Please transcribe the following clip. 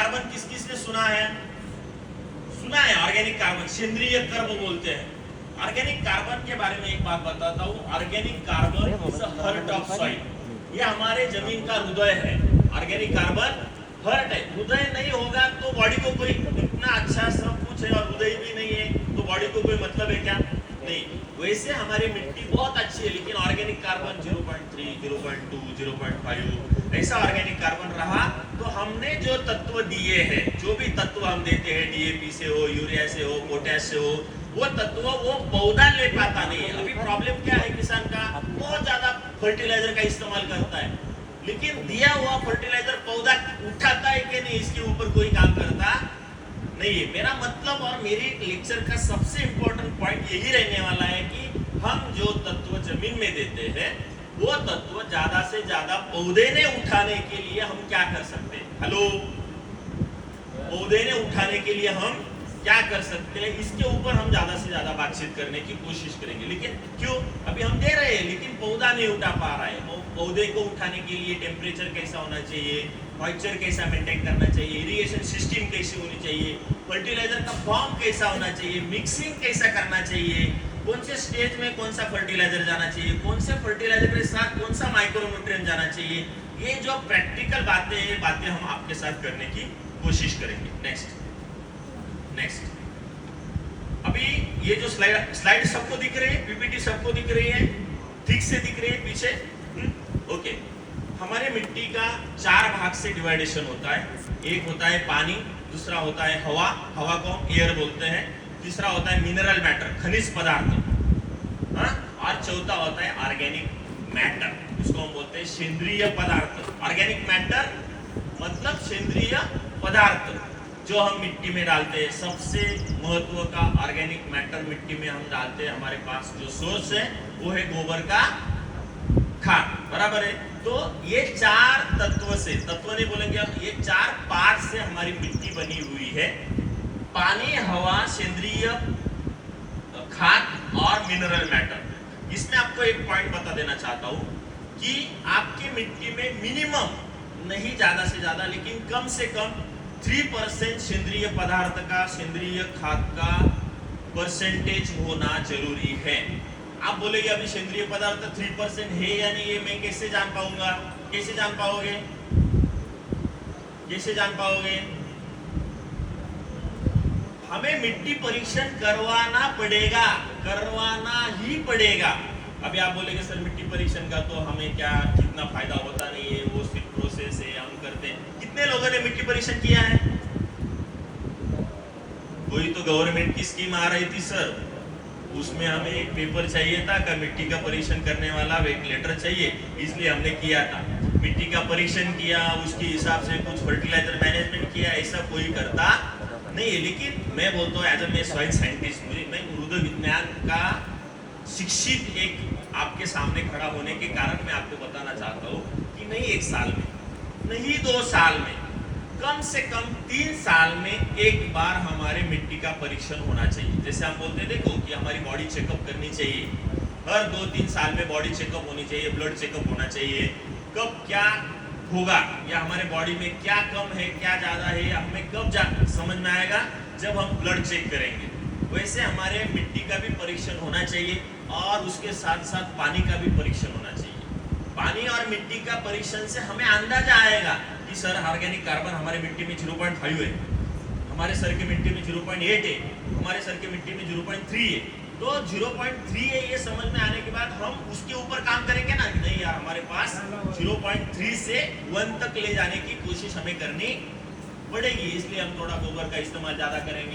Carbon किस किस ने सुना है? सुना है ऑर्गेनिक कार्बन, सेंद्रीय कर्ब बोलते हैं। ऑर्गेनिक कार्बन के बारे में एक बात बताता हूँ। Organic carbon is a heart of soil. ये हमारे जमीन का हृदय है। ऑर्गेनिक कार्बन हार्ट है। हृदय नहीं होगा तो बॉडी को कोई, इतना अच्छा सब कुछ है और हृदय भी नहीं है तो बॉडी को कोई मतलब है क्या? नहीं। वैसे हमारी मिट्टी बहुत अच्छी है, लेकिन ऑर्गेनिक कार्बन 0.3, 0.2, 0.5 ऐसा ऑर्गेनिक कार्बन रहा। तो हमने जो तत्व दिए हैं, जो भी तत्व हम देते हैं, डीएपी से हो, यूरिया से हो, पोटैश से हो, वो तत्व वो पौधा ले पाता नहीं है। अभी प्रॉब्लम क्या है किसान का? बहुत ज्यादा फर्टिलाइजर का इस्तेमाल करता है, लेकिन दिया हुआ फर्टिलाइजर पौधा उठाता है कि नहीं, इसके ऊपर कोई काम करता नहीं है। मेरा मतलब और मेरी लेक्चर का सबसे इंपॉर्टेंट पॉइंट यही रहने वाला है कि हम जो तत्व जमीन में देते हैं, वो तत्व ज्यादा से ज्यादा पौधे ने उठाने के लिए हम क्या कर सकते हैं? हेलो, पौधे ने उठाने के लिए हम क्या कर सकते हैं? इसके ऊपर हम ज्यादा से ज्यादा बातचीत करने की कोशिश करेंगे। लेकिन क्यों? अभी हम दे रहे हैं लेकिन पौधा नहीं उठा पा रहा है। पौधे को उठाने के लिए टेम्परेचर कैसा होना चाहिए, मॉइस्चर कैसा मेंटेन करना चाहिए, इरिगेशन सिस्टम कैसी होनी चाहिए, फर्टिलाइजर का फॉर्म कैसा होना चाहिए, मिक्सिंग कैसा करना चाहिए, कौन से स्टेज में कौन सा फर्टिलाइजर जाना चाहिए, कौन से फर्टिलाइजर के साथ कौन सा माइक्रोन्यूट्रिएंट जाना चाहिए, ये जो प्रैक्टिकल बातें हम आपके साथ करने की कोशिश करेंगे। नेक्स्ट। अभी ये जो स्लाइड सबको दिख रही है, पीपीटी सबको दिख रही है, ठीक से दिख रही है पीछे? ओके। हमारे मिट्टी का 4 भाग से डिवाइडेशन होता है। एक होता है पानी, दूसरा होता है हवा, हवा को हम एयर बोलते हैं, तीसरा होता है मिनरल मैटर, खनिज पदार्थ, और चौथा होता है ऑर्गेनिक मैटर, इसको हम बोलते हैं सेंद्रीय पदार्थ। ऑर्गेनिक मैटर मतलब सेंद्रीय पदार्थ जो हम मिट्टी में डालते हैं। सबसे महत्व का ऑर्गेनिक मैटर मिट्टी में हम डालते हैं। हमारे पास जो सोर्स है वो है गोबर का खाद, बराबर है। तो ये 4 तत्व से, तत्व नहीं बोलेंगे हम, ये 4 पार्ट से हमारी मिट्टी बनी हुई है। पानी, हवा, सेंद्रीय खाद और मिनरल मैटर। इसमें आपको एक पॉइंट बता देना चाहता हूं कि आपकी मिट्टी में मिनिमम, नहीं ज्यादा से ज्यादा लेकिन कम से कम 3% सेंद्रीय पदार्थ का, सेंद्रीय खाद का परसेंटेज होना जरूरी है। आप बोलेंगे अभी सेंद्रीय पदार्थ 3% है या नहीं, ये मैं कैसे जान पाऊंगा? कैसे जान पाओगे? कैसे जान पाओगे? हमें मिट्टी परीक्षण करवाना पड़ेगा, करवाना ही पड़ेगा। अभी आप बोलेंगे सर मिट्टी परीक्षण का तो हमें क्या, कितना फायदा होता नहीं है, वो सिर्फ प्रोसेस है, हम करते हैं। कितने लोगों ने मिट्टी परीक्षण किया है? कोई तो गवर्नमेंट की स्कीम आ रही थी सर, उसमें हमें एक पेपर चाहिए था कि मिट्टी का परीक्षण करने वाला एक लेटर चाहिए, इसलिए हमने किया था। मिट्टी का परीक्षण किया, उसके हिसाब से कुछ फर्टिलाइजर मैनेजमेंट किया, ऐसा कोई करता नहीं है। लेकिन मैं बोलता हूँ एज ए सॉइल साइंटिस्ट, मैं मृदा विज्ञान का शिक्षित एक आपके सामने खड़ा होने के कारण मैं आपको बताना चाहता हूँ कि नहीं 1 साल में, नहीं 2 साल में, कम से कम 3 साल में एक बार हमारे मिट्टी का परीक्षण होना चाहिए। जैसे हम बोलते हैं देखो कि हमारी बॉडी चेकअप करनी चाहिए, हर 2-3 साल में बॉडी चेकअप होनी चाहिए, ब्लड चेकअप होना चाहिए। कब क्या होगा या हमारे बॉडी में क्या कम है, क्या ज्यादा है, हमें कब समझ में आएगा? जब हम ब्लड चेक करेंगे। वैसे हमारे मिट्टी का भी परीक्षण होना चाहिए और उसके साथ साथ पानी का भी परीक्षण होना चाहिए। पानी और मिट्टी का परीक्षण से हमें अंदाजा आएगा कि सर ऑर्गेनिक कार्बन हमारे मिट्टी में 0.5 है, हमारे सर की मिट्टी में 0.8 है, हमारे सर की मिट्टी में 0.3 है। तो 0.3 है ये समझ में आने के बाद हम उसके ऊपर काम करेंगे ना, नहीं यार हमारे पास 0.3 से 1 तक ले जाने की कोशिश हमें करनी पड़ेगी। इसलिए हम थोड़ा गोबर का इस्तेमाल ज्यादा करेंगे।